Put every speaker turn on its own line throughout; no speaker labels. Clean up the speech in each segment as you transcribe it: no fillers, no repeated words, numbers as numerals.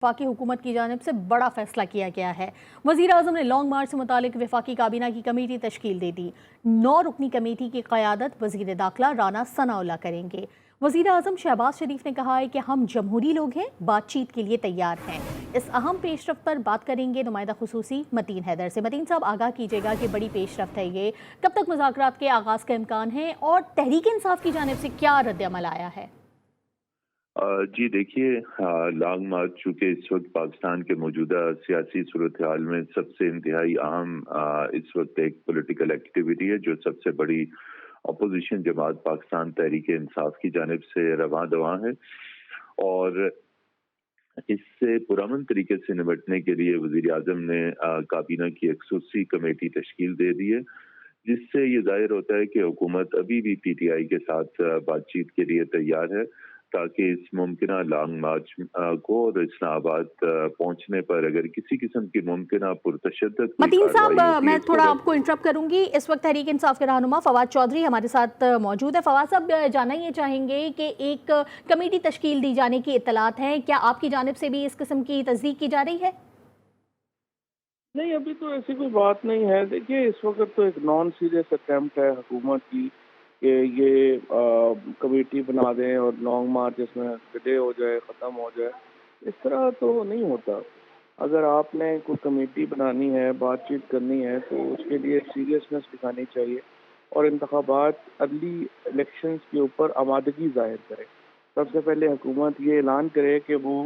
वफाकी हुकूमत की जानिब से बड़ा फैसला किया गया है। वज़ीर आज़म ने लॉन्ग मार्च से मुतालिक वफाकी काबीना की कमेटी तश्कील दे दी। 9 रुकनी कमेटी की क़यादत वज़ीर दाखिला राना सनाउल्लाह करेंगे। वज़ीर आज़म शहबाज शरीफ ने कहा है कि हम जमहूरी लोग हैं, बातचीत के लिए तैयार हैं। इस अहम पेशरफ्त पर बात करेंगे नुमाइंदा खुसूसी मतीन हैदर से। मतीन साहब, आगाह कीजिएगा कि बड़ी पेशरफ्त है ये, कब तक मुज़ाकरात के आगाज़ का इम्कान है और तहरीक इंसाफ की जानिब से क्या रद्द-ए-अमल आया है?
जी देखिए, लॉन्ग मार्च चूँकि इस वक्त पाकिस्तान के मौजूदा सियासी सूरत हाल में सबसे इंतहाई अहम इस वक्त एक पॉलिटिकल एक्टिविटी है जो सबसे बड़ी अपोजिशन जमात पाकिस्तान तहरीक इंसाफ की जानिब से रवां दवा है। और इससे पुरअमन तरीके से निपटने के लिए वज़ीर आज़म ने काबीना की एक खसूसी कमेटी तश्कील दे दी है, जिससे ये जाहिर होता है कि हुकूमत अभी भी PTI के साथ बातचीत के लिए तैयार है, ताकि इस मुमकिन लॉन्ग मार्च को और इस्लामाबाद पहुंचने पर अगर किसी किस्म की मुमकिन पुरतशद्दद कोई
मतीन साहब,
कार्रवाई होती है
मैं थोड़ा आपको इंटरप्ट करूंगी। इस वक्त तहरीक इंसाफ के रहनुमा फवाद चौधरी हमारे साथ मौजूद है। फवाद साहब, जानना ये चाहेंगे कि एक कमेटी तश्कील दी जाने की इत्तलात हैं, क्या आपकी जानिब से भी इस किस्म की तस्दीक की जा रही है?
नहीं, अभी तो ऐसी कोई बात नहीं है। देखिए, इस वक्त तो एक नॉन सीरियस अटेम्प्ट है हुकूमत की कि ये कमेटी बना दें और लॉन्ग मार्च इसमें डिले हो जाए, ख़त्म हो जाए। इस तरह तो नहीं होता। अगर आपने कोई कमेटी बनानी है, बातचीत करनी है, तो उसके लिए सीरियसनेस दिखानी चाहिए और इंतखाबात अर्ली इलेक्शंस के ऊपर आमादगी ज़ाहिर करे। सबसे पहले हुकूमत ये ऐलान करे कि वो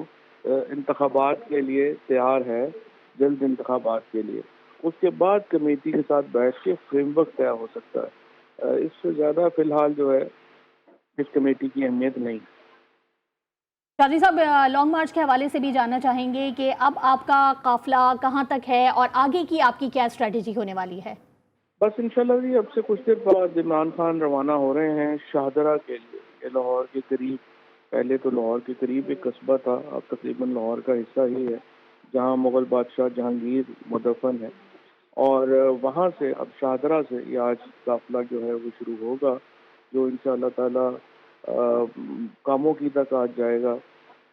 इंतखाबात के लिए तैयार है, जल्द इंतखाबात के लिए। उसके बाद कमेटी के साथ बैठ के फ्रेमवर्क तैयार हो सकता है। इससे ज़्यादा फ़िलहाल जो है इस कमेटी की अहमियत नहीं।
चौधरी साहब, लॉन्ग मार्च के हवाले से भी जानना चाहेंगे कि अब आपका काफिला कहाँ तक है और आगे की आपकी क्या स्ट्रेटेजी होने वाली है?
बस इंशाल्लाह जी, अब से कुछ देर बाद इमरान खान रवाना हो रहे हैं शाहदरा के लिए। ये लाहौर के करीब, पहले तो लाहौर के करीब एक कस्बा था, अब तकरीबन लाहौर का हिस्सा ही है, जहाँ मुग़ल बादशाह जहांगीर मुदफ़न है। और वहाँ से अब शाहदरा से ये आज काफिला जो है वो शुरू होगा, जो इंशाअल्लाह ताला कामों की तक आज जाएगा।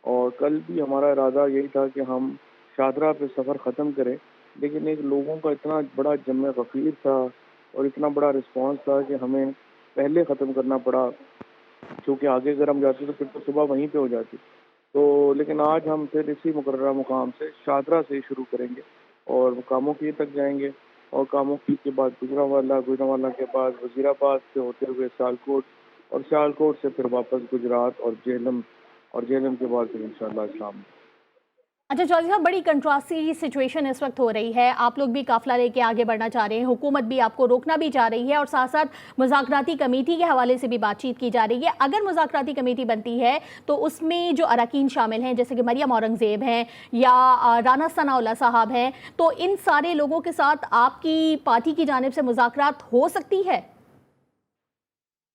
और कल भी हमारा इरादा यही था कि हम शाहदरा पे सफ़र ख़त्म करें, लेकिन एक लोगों का इतना बड़ा जम गफ़ीर था और इतना बड़ा रिस्पांस था कि हमें पहले ख़त्म करना पड़ा, क्योंकि आगे अगर हम जाते तो फिर तो सुबह वहीं पे हो जाती। तो लेकिन आज हम फिर इसी मुकर्ररा मुकाम से शाहदरा से ही शुरू करेंगे और कामों की तक जाएंगे और कामों की के बाद गुजरांवाला के बाद वज़ीराबाद से होते हुए सियालकोट और सियालकोट से फिर वापस गुजरात और जेहलम के बाद फिर इंशाअल्लाह इस्लाम।
अच्छा चौधरी साहब, बड़ी कंट्रास्टी सिचुएशन इस वक्त हो रही है। आप लोग भी काफिला लेके आगे बढ़ना चाह रहे हैं, हुकूमत भी आपको रोकना भी चाह रही है और साथ साथ मुज़ाकराती कमेटी के हवाले से भी बातचीत की जा रही है। अगर मुज़ाकराती कमेटी बनती है तो उसमें जो अरकान शामिल हैं, जैसे कि मरियम औरंगज़ेब हैं या राना सनाउल्लाह साहब हैं, तो इन सारे लोगों के साथ आपकी पार्टी की जानिब से मुज़ाकरात हो सकती है?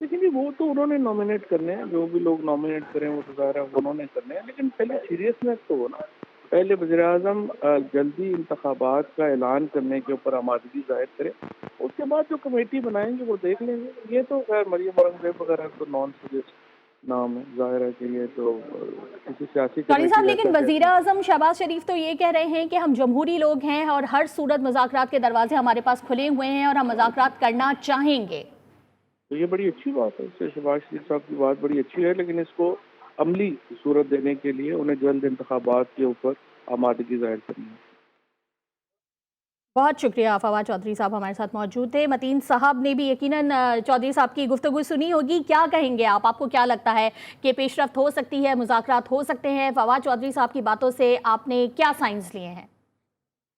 लेकिन वो तो उन्होंने नॉमिनेट करने हैं, जो भी लोग नॉमिनेट करें वो तो ज़ाहिर है उन्होंने करने हैं, लेकिन पहले सीरियसनेस तो हो ना। पहले वज़ीर-ए-आज़म जल्दी इंतखाबात का ऐलान करने के ऊपर आमादगी ज़ाहिर करे, उसके बाद जो कमेटी बनाएंगे वो देख लेंगे। ये तो खैर मरियम औरंगज़ेब वगैरह तो नॉन सीरियस नाम है, ज़ाहिर है कि ये तो किसी सियासी
चौधरी साहब,
कमेटी
लेकिन वज़ीर आज़म शहबाज शरीफ तो ये कह रहे हैं कि हम जमहूरी लोग हैं और हर सूरत मुज़ाकरात के दरवाजे हमारे पास खुले हुए हैं और हम मुज़ाकरात करना चाहेंगे।
तो ये बड़ी अच्छी बात है। इससे शहबाज शरीफ साहब की बात बड़ी अच्छी है, लेकिन इसको अमली सूरत देने के लिए उन्हें जल्द इंतखाबात के ऊपर आमादगी ज़ाहिर करनी है।
बहुत शुक्रिया। फवाद चौधरी साहब हमारे साथ मौजूद थे। मतीन साहब ने भी यकीनन चौधरी साहब की गुफ्तगू सुनी होगी। क्या कहेंगे आप? आपको क्या लगता है कि पेशरफ्त हो सकती है, मुज़ाकरात हो सकते हैं? फवाद चौधरी साहब की बातों से आपने क्या साइंस लिए हैं?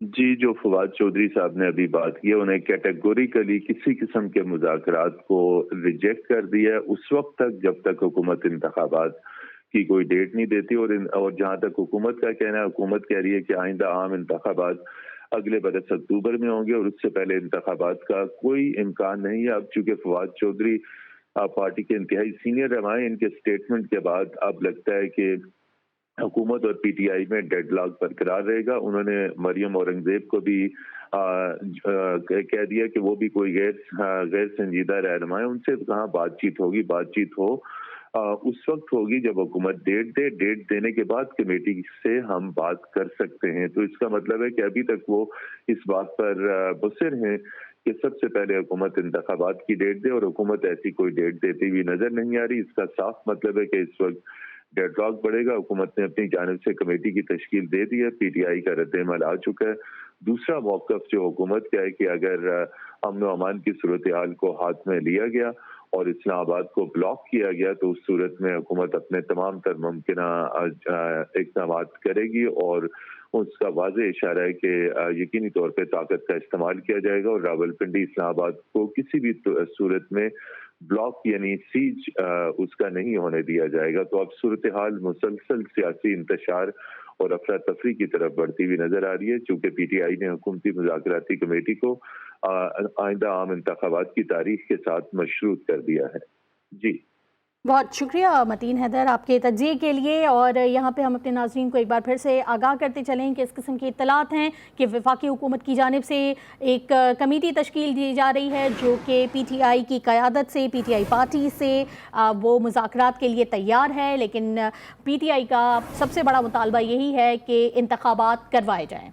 जी, जो फवाद चौधरी साहब ने अभी बात की है, उन्हें कैटेगोरिकली किसी किस्म के मुज़ाकरात को रिजेक्ट कर दिया है उस वक्त तक जब तक हुकूमत इंतखाबात की कोई डेट नहीं देती। और जहाँ तक हुकूमत का कहना है, हुकूमत कह रही है कि आइंदा आम इंतखाबात अगले बरस अक्टूबर में होंगे और उससे पहले इंतखाबात का कोई इम्कान नहीं है। अब चूंकि फवाद चौधरी पार्टी के इंतहाई सीनियर रहे, इनके स्टेटमेंट के बाद अब लगता है कि हुकूमत और PTI में डेडलॉक बरकरार रहेगा। उन्होंने मरियम औरंगजेब को भी कह दिया कि वो भी कोई गैर संजीदा रहनुमा है, उनसे कहाँ बातचीत होगी। बातचीत हो उस वक्त होगी जब हुकूमत डेट दे। डेट देने के बाद कमेटी से हम बात कर सकते हैं। तो इसका मतलब है कि अभी तक वो इस बात पर मुसिर हैं कि सबसे पहले हुकूमत इंतखाबात की डेट दे, और हुकूमत ऐसी कोई डेट देती हुई नजर नहीं आ रही। इसका साफ मतलब है कि इस वक्त डेडलॉक बढ़ेगा। हुकूमत ने अपनी जानिब से कमेटी की तश्कील दे दी है, पीटीआई का रद्द-ए-अमल आ चुका है। दूसरा मौक़िफ़ जो हुकूमत का है कि अगर अमन व अमान की सूरत हाल को हाथ में लिया गया और इस्लामाबाद को ब्लॉक किया गया, तो उस सूरत में हुकूमत अपने तमाम तर मुमकिना इक़दाम करेगी, और उसका वाज़ेह इशारा है कि यकीनी तौर पर ताकत का इस्तेमाल किया जाएगा और रावलपिंडी इस्लामाबाद को किसी भी सूरत में ब्लॉक यानी सीज उसका नहीं होने दिया जाएगा। तो अब सूरत हाल मुसलसल सियासी इंतशार और अफरा तफरी की तरफ बढ़ती हुई नजर आ रही है। चूंकि पीटीआई ने हुकूमती मुज़ाकराती कमेटी को आइंदा आम इंतखाबात की तारीख के साथ मशरूत कर दिया है। जी,
बहुत शुक्रिया मतीन हैदर आपके तज्ज़िये के लिए। और यहाँ पे हम अपने नाज़रीन को एक बार फिर से आगाह करते चलें कि इस किस्म की इत्तलात हैं कि वफाकी हुकूमत की जानिब से एक कमेटी तश्कील दी जा रही है जो कि पीटीआई की क़यादत से, पीटीआई पार्टी से वो मुज़ाकरात के लिए तैयार है, लेकिन पीटीआई का सबसे बड़ा मुतालबा यही है कि इंतखाबात करवाए जाएँ।